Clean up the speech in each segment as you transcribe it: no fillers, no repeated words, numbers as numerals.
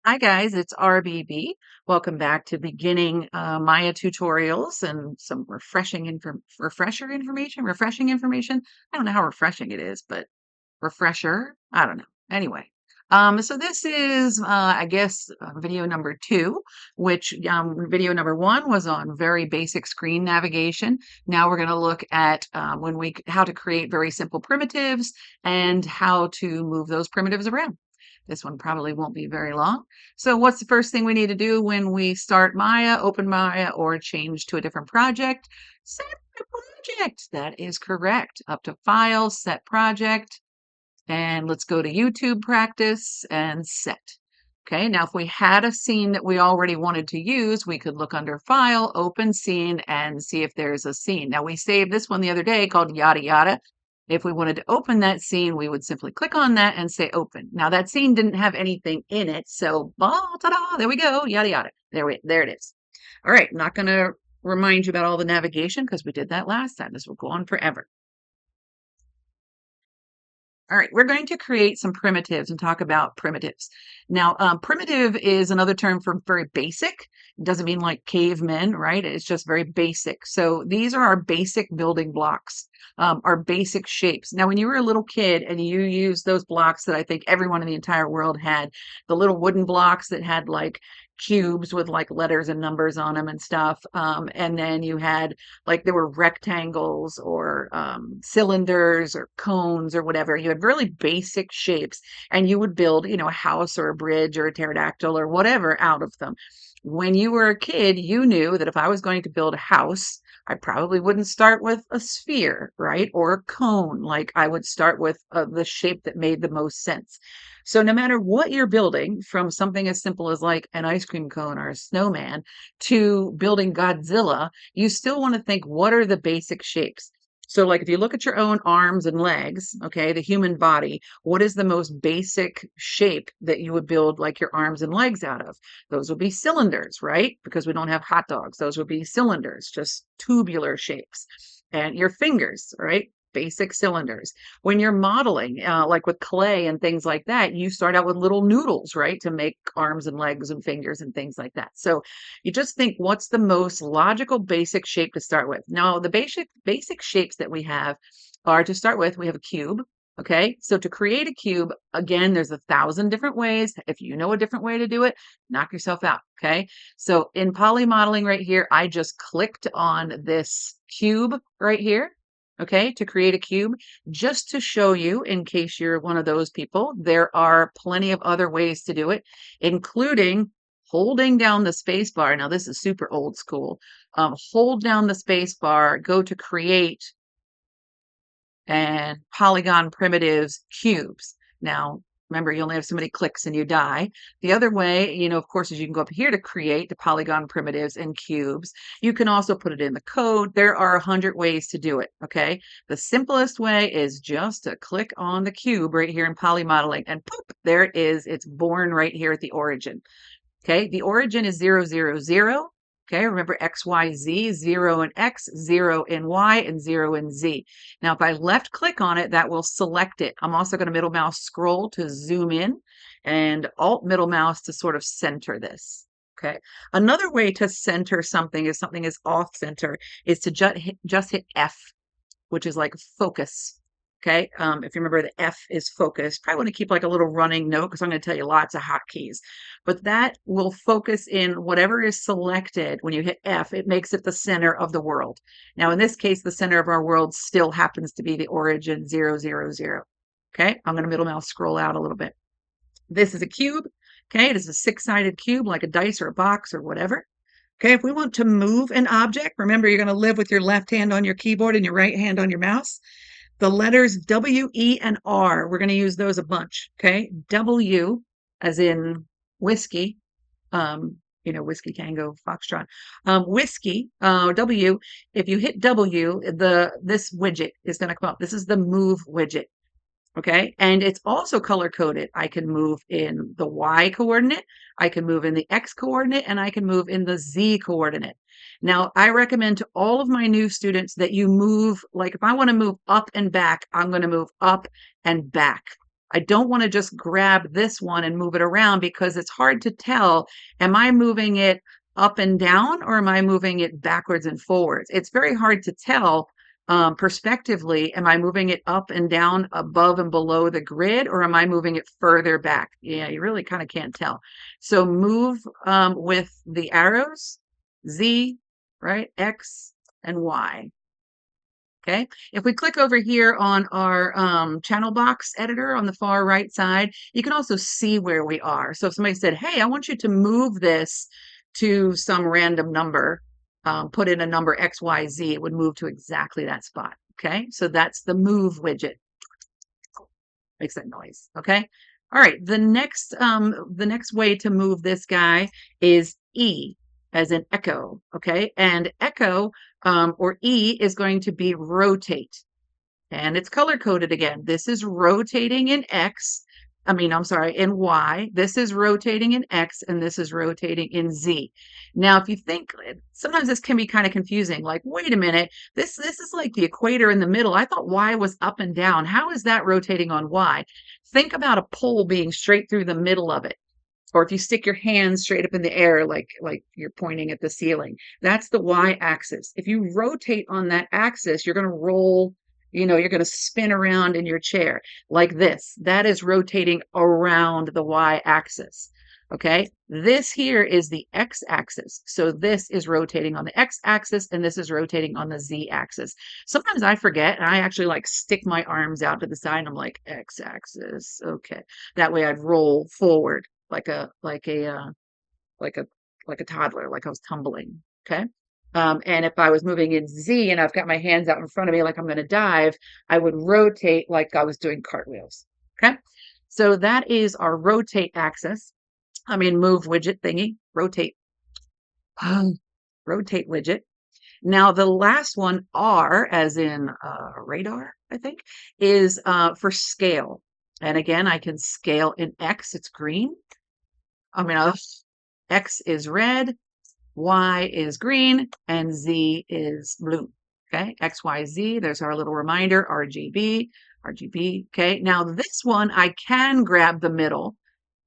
Hi guys, it's RBB. Welcome back to beginning Maya tutorials and some refreshing information. I don't know how refreshing it is, but refresher. I don't know. Anyway, so this is, I guess, video number two, which video number one was on very basic screen navigation. Now we're going to look at how to create very simple primitives and how to move those primitives around. This one probably won't be very long. So what's the first thing we need to do when we start Maya, open Maya, or change to a different project? Set the project. That is correct. Up to File, Set Project. And let's go to YouTube practice and set. Okay, now if we had a scene that we already wanted to use, we could look under File, Open Scene, and see if there's a scene. Now we saved this one the other day called Yada Yada. If we wanted to open that scene, we would simply click on that and say Open. Now that scene didn't have anything in it, so ta-da, there we go, yada yada. There it is. All right, I'm not going to remind you about all the navigation because we did that last time. This will go on forever. All right, we're going to create some primitives and talk about primitives. Now, primitive is another term for very basic. It doesn't mean like cavemen, right? It's just very basic. So these are our basic building blocks, our basic shapes. Now, when you were a little kid and you used those blocks that I think everyone in the entire world had, the little wooden blocks that had like cubes with like letters and numbers on them and stuff. And then you had like there were rectangles or cylinders or cones or whatever. You had really basic shapes and you would build, a house or a bridge or a pterodactyl or whatever out of them. When you were a kid, you knew that if I was going to build a house, I probably wouldn't start with a sphere, right? Or a cone. Like I would start with the shape that made the most sense. So no matter what you're building, from something as simple as like an ice cream cone or a snowman to building Godzilla, you still want to think, what are the basic shapes? So like if you look at your own arms and legs, okay, the human body, what is the most basic shape that you would build like your arms and legs out of? Those would be cylinders, right? Because we don't have hot dogs. Those would be cylinders, just tubular shapes. And your fingers, right? Basic cylinders. When you're modeling, like with clay and things like that, you start out with little noodles, right? To make arms and legs and fingers and things like that. So you just think, what's the most logical basic shape to start with? Now, the basic shapes that we have are, to start with, we have a cube. Okay, so to create a cube, again, there's 1,000 different ways. If you know a different way to do it, knock yourself out. Okay, so in poly modeling right here, I just clicked on this cube right here. Okay, to create a cube, just to show you, in case you're one of those people, there are plenty of other ways to do it, including holding down the space bar. Now, this is super old school. Hold down the space bar, go to create and polygon primitives cubes. Now, remember, you only have so many clicks and you die. The other way, of course, is you can go up here to create the polygon primitives and cubes. You can also put it in the code. There are 100 ways to do it, okay? The simplest way is just to click on the cube right here in poly modeling and poof, there it is. It's born right here at the origin. Okay, the origin is 0, 0, 0. Okay, remember X, Y, Z, 0 in X, 0 in Y, and 0 in Z. Now, if I left click on it, that will select it. I'm also going to middle mouse scroll to zoom in and alt middle mouse to sort of center this. Okay, another way to center something is something is off center is to just hit F, which is like focus. Okay, if you remember, the F is focus. Probably want to keep like a little running note because I'm going to tell you lots of hotkeys. But that will focus in whatever is selected. When you hit F, it makes it the center of the world. Now, in this case, the center of our world still happens to be the origin 0, 0, 0. Okay, I'm going to middle mouse scroll out a little bit. This is a cube. Okay, it is a six-sided cube like a dice or a box or whatever. Okay, if we want to move an object, remember you're going to live with your left hand on your keyboard and your right hand on your mouse. The letters W, E, and R, we're going to use those a bunch, okay? W, as in whiskey, whiskey, tango, foxtrot. Whiskey, W, if you hit W, this widget is going to come up. This is the move widget, okay? And it's also color-coded. I can move in the Y coordinate, I can move in the X coordinate, and I can move in the Z coordinate. Now, I recommend to all of my new students that you move, like if I want to move up and back, I'm going to move up and back. I don't want to just grab this one and move it around because it's hard to tell. Am I moving it up and down or am I moving it backwards and forwards? It's very hard to tell perspectively. Am I moving it up and down above and below the grid or am I moving it further back? Yeah, you really kind of can't tell. So move with the arrows, Z, right? X and Y. Okay, if we click over here on our channel box editor on the far right side, you can also see where we are. So if somebody said, hey, I want you to move this to some random number, put in a number XYZ, it would move to exactly that spot. Okay, so that's the move widget. Makes that noise. Okay. All right. The next way to move this guy is E as in echo. Okay. And echo or E is going to be rotate. And it's color coded again. This is rotating in X. I'm sorry, in Y. This is rotating in X and this is rotating in Z. Now, if you think, sometimes this can be kind of confusing. Like, wait a minute, this is like the equator in the middle. I thought Y was up and down. How is that rotating on Y? Think about a pole being straight through the middle of it. Or if you stick your hands straight up in the air, like you're pointing at the ceiling, that's the Y axis. If you rotate on that axis, you're going to roll, you're going to spin around in your chair like this. That is rotating around the Y axis. Okay. This here is the X axis. So this is rotating on the X axis and this is rotating on the Z axis. Sometimes I forget and I actually like stick my arms out to the side and I'm like X axis. Okay. That way I'd roll forward like a like a like a toddler, like I was tumbling. Okay. And if I was moving in Z and I've got my hands out in front of me like I'm going to dive, I would rotate like I was doing cartwheels. Okay. So that is our rotate axis. Move widget thingy, rotate, rotate widget. Now the last one, R, as in radar, I think, is for scale. And again, I can scale in X, it's green. X is red, Y is green, and Z is blue. Okay, X, Y, Z, there's our little reminder, RGB, RGB. Okay, now this one, I can grab the middle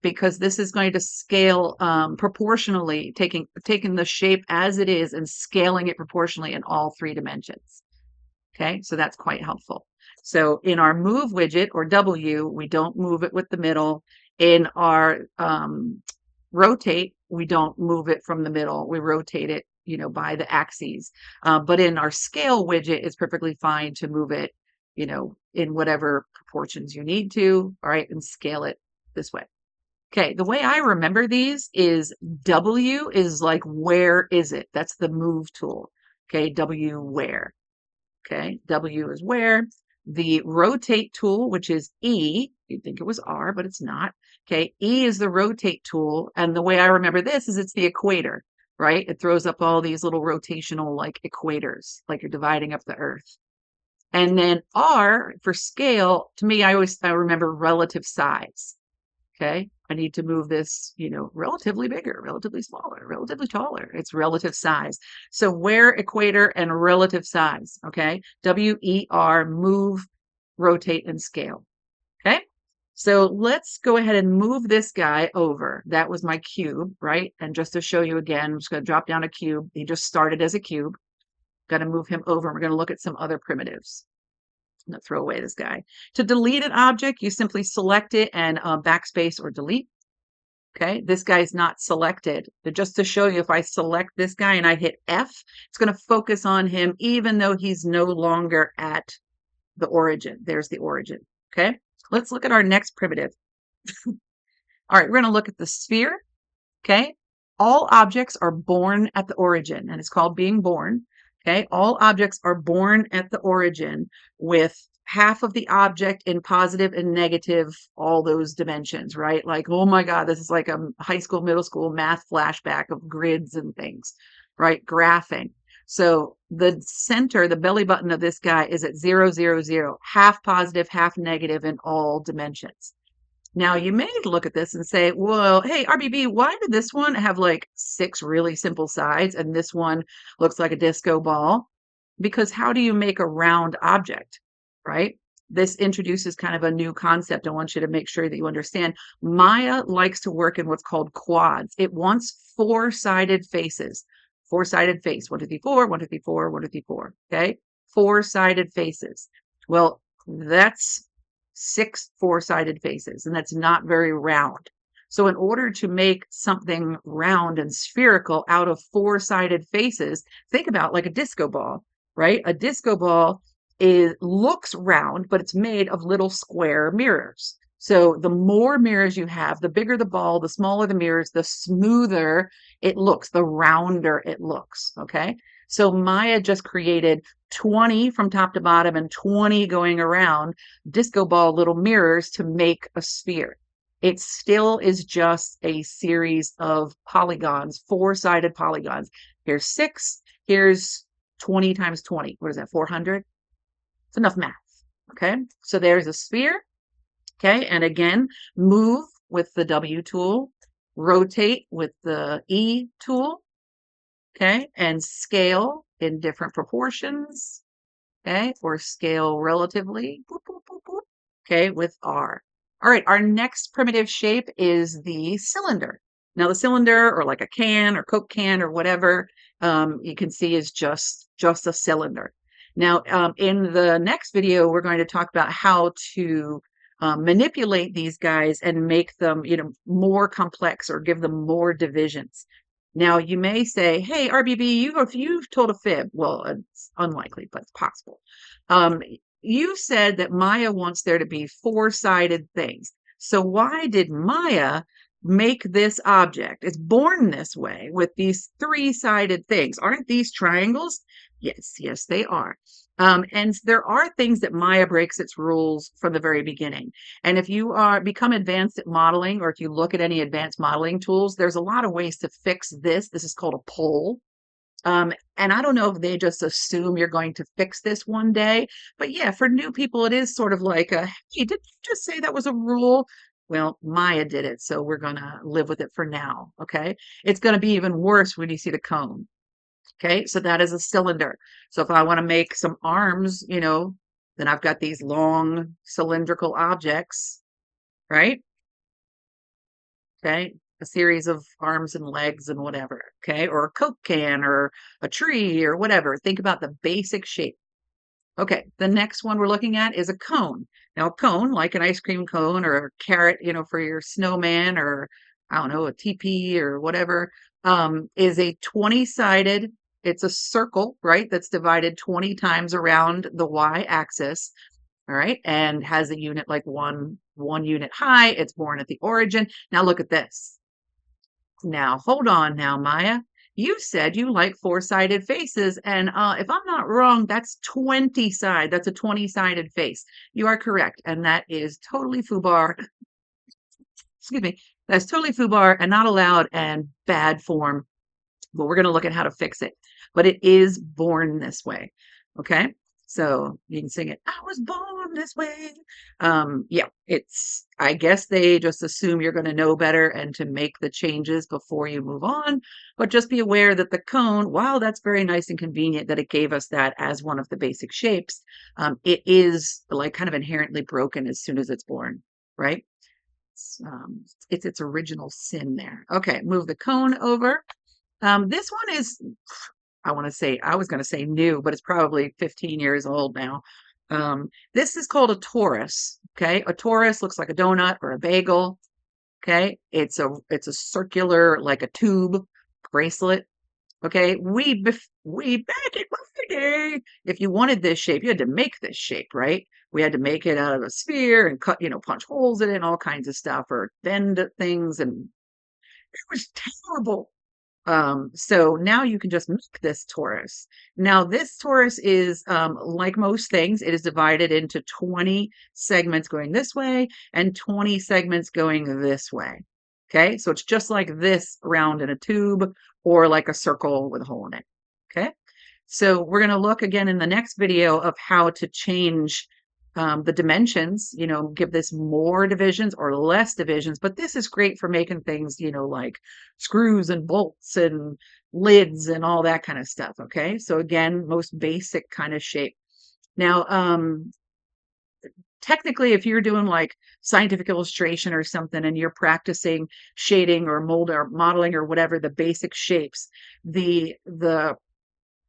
because this is going to scale proportionally, taking the shape as it is and scaling it proportionally in all 3 dimensions. Okay, so that's quite helpful. So in our move widget or W, we don't move it with the middle. In our rotate, we don't move it from the middle. We rotate it, by the axes. But in our scale widget, it's perfectly fine to move it, in whatever proportions you need to, all right, and scale it this way. Okay, the way I remember these is W is like, where is it? That's the move tool. Okay, W where. Okay, W is where. The rotate tool, which is E, you'd think it was R, but it's not. Okay, E is the rotate tool. And the way I remember this is it's the equator, right? It throws up all these little rotational like equators, like you're dividing up the earth. And then R for scale, to me, I remember relative size. Okay, I need to move this, relatively bigger, relatively smaller, relatively taller. It's relative size. So where, equator, and relative size. Okay, WER, move, rotate, and scale. Okay, so let's go ahead and move this guy over. That was my cube, right? And just to show you again, I'm just going to drop down a cube. He just started as a cube. Got to move him over. We're going to look at some other primitives. I'm going to throw away this guy. To delete an object, you simply select it and backspace or delete. Okay, this guy's not selected. But just to show you, if I select this guy and I hit F, it's going to focus on him even though he's no longer at the origin. There's the origin. Okay, let's look at our next primitive. All right, we're going to look at the sphere. Okay, all objects are born at the origin, and it's called being born. Okay, all objects are born at the origin with half of the object in positive and negative, all those dimensions, right? Like, oh my God, this is like a high school, middle school math flashback of grids and things, right? Graphing. So the center, the belly button of this guy is at 0, 0, 0, half positive, half negative in all dimensions. Now you may look at this and say, well, hey, RBB, why did this one have like 6 really simple sides and this one looks like a disco ball? Because how do you make a round object, right? this introduces kind of a new concept. I want you to make sure that you understand. Maya likes to work in what's called quads. It wants four-sided faces. Four-sided face. 1, 2, 3, 4, 1, 2, 3, 4, 1, 2, 3, 4. Okay? Four-sided faces. Well, that's six four-sided faces, and that's not very round. So in order to make something round and spherical out of four-sided faces, think about like a disco ball, right? A disco ball looks round, but it's made of little square mirrors. So the more mirrors you have, the bigger the ball, the smaller the mirrors, the smoother it looks, the rounder it looks. Okay. So Maya just created 20 from top to bottom and 20 going around disco ball little mirrors to make a sphere. It still is just a series of polygons, four-sided polygons. Here's 6, here's 20 times 20. What is that, 400? It's enough math. Okay, so there's a sphere. Okay, and again, move with the W tool, rotate with the E tool. Okay, and scale in different proportions. Okay, or scale relatively. Boop, boop, boop, boop. Okay, with R. All right, our next primitive shape is the cylinder. Now the cylinder, or like a can or Coke can or whatever, you can see is just a cylinder. Now, in the next video, we're going to talk about how to manipulate these guys and make them, more complex or give them more divisions. Now, you may say, hey, RBB, you've told a fib. Well, it's unlikely, but it's possible. You said that Maya wants there to be four-sided things. So why did Maya make this object? It's born this way with these three-sided things. Aren't these triangles? Yes, they are. And there are things that Maya breaks its rules from the very beginning. And if you become advanced at modeling, or if you look at any advanced modeling tools, there's a lot of ways to fix this. This is called a pole. And I don't know if they just assume you're going to fix this one day, but yeah, for new people, it is sort of like hey, did you just say that was a rule? Well, Maya did it, so we're going to live with it for now. Okay. It's going to be even worse when you see the cone. Okay, so that is a cylinder. So if I want to make some arms, then I've got these long cylindrical objects, right? Okay, a series of arms and legs and whatever. Okay, or a Coke can or a tree or whatever. Think about the basic shape. Okay, the next one we're looking at is a cone. Now, a cone, like an ice cream cone or a carrot, for your snowman, or I don't know, a teepee or whatever, is a 20-sided, it's a circle, right? That's divided 20 times around the y-axis, all right, and has a unit like one unit high. It's born at the origin. Now look at this. Now, hold on now, Maya. You said you like four-sided faces, and if I'm not wrong, that's 20-side. That's a 20-sided face. You are correct, and that is totally foobar. Excuse me. That's totally foobar and not allowed and bad form. But we're going to look at how to fix it. But it is born this way. Okay. So you can sing it. I was born this way. Yeah, I guess they just assume you're going to know better and to make the changes before you move on. But just be aware that the cone, while that's very nice and convenient that it gave us that as one of the basic shapes, it is like kind of inherently broken as soon as it's born, right? It's its original sin there. Okay, move the cone over. This one is, I was going to say new, but it's probably 15 years old now. This is called a torus. Okay. A torus looks like a donut or a bagel. Okay. It's a circular, like a tube bracelet. Okay. We back in my day, if you wanted this shape, you had to make this shape, right? We had to make it out of a sphere and cut, punch holes in it and all kinds of stuff, or bend things. And it was terrible. So now you can just make this torus. Now this torus is, like most things, it is divided into 20 segments going this way and 20 segments going this way. Okay, so it's just like this round in a tube or like a circle with a hole in it. Okay, so we're going to look again in the next video of how to change the dimensions, give this more divisions or less divisions. But this is great for making things, like screws and bolts and lids and all that kind of stuff. Okay. So again, most basic kind of shape. Now, technically, if you're doing like scientific illustration or something and you're practicing shading or mold or modeling or whatever, the basic shapes, the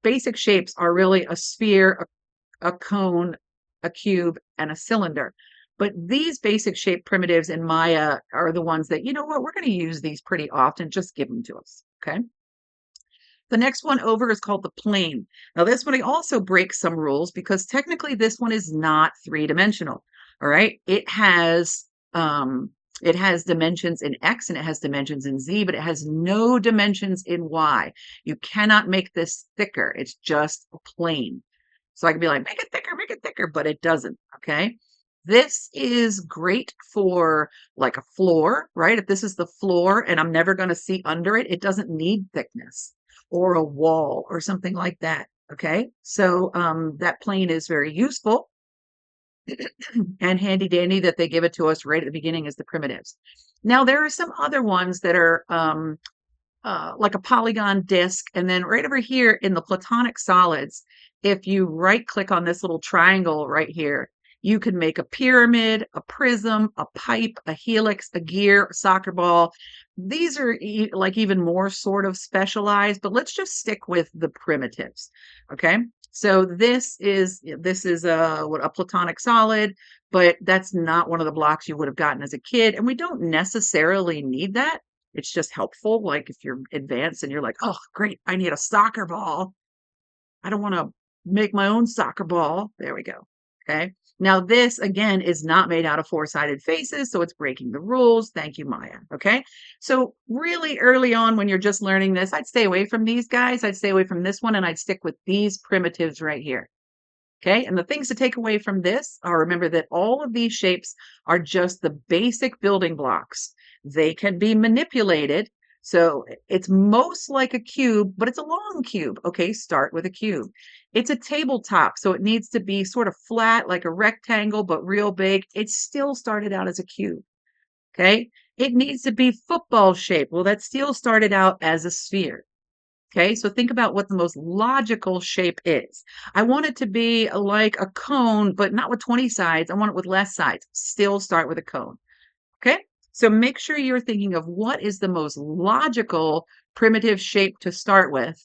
basic shapes are really a sphere, a cone, a cube, and a cylinder. But these basic shape primitives in Maya are the ones that, you know what, we're going to use these pretty often. Just give them to us. Okay. The next one over is called the plane. Now, this one also breaks some rules because technically this one is not three-dimensional. All right. It has dimensions in X and it has dimensions in Z, but it has no dimensions in Y. You cannot make this thicker. It's just a plane. So I can be like, make it thicker, but it doesn't. Okay. This is great for like a floor, right? If this is the floor and I'm never going to see under it, it doesn't need thickness, or a wall or something like that. Okay. So that plane is very useful and handy dandy that they give it to us right at the beginning as the primitives. Now, there are some other ones that are like a polygon disc. And then right over here in the platonic solids, if you right click on this little triangle right here, you can make a pyramid, a prism, a pipe, a helix, a gear, a soccer ball. These are like even more sort of specialized, but let's just stick with the primitives. Okay. So this is a platonic solid, but that's not one of the blocks you would have gotten as a kid. And we don't necessarily need that. It's just helpful. Like if you're advanced and you're like, oh, great, I need a soccer ball. I don't want to make my own soccer ball. There we go. Okay. Now, this again is not made out of four-sided faces, so it's breaking the rules. Thank you, Maya. Okay. So, really early on, when you're just learning this, I'd stay away from these guys. I'd stay away from this one, and I'd stick with these primitives right here. Okay. And the things to take away from this are, remember that all of these shapes are just the basic building blocks. They can be manipulated. So it's most like a cube, but it's a long cube. Okay. Start with a cube. It's a tabletop. So it needs to be sort of flat, like a rectangle, but real big. It still started out as a cube. Okay. It needs to be football shaped. Well, that still started out as a sphere. Okay, so think about what the most logical shape is. I want it to be like a cone, but not with 20 sides. I want it with less sides. Still start with a cone. Okay, so make sure you're thinking of what is the most logical primitive shape to start with,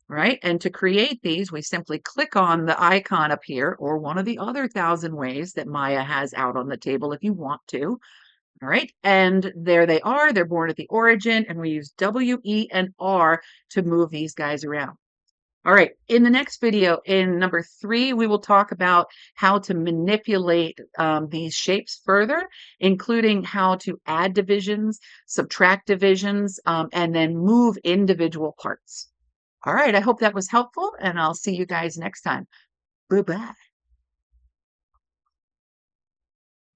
right? And to create these, we simply click on the icon up here or one of the other 1,000 ways that Maya has out on the table if you want to. All right, and there they are. They're born at the origin, and we use W, E, and R to move these guys around. All right, in the next video, in number 3, we will talk about how to manipulate these shapes further, including how to add divisions, subtract divisions, and then move individual parts. All right, I hope that was helpful, and I'll see you guys next time. Bye-bye.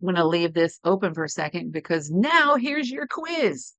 I'm going to leave this open for a second because now here's your quiz.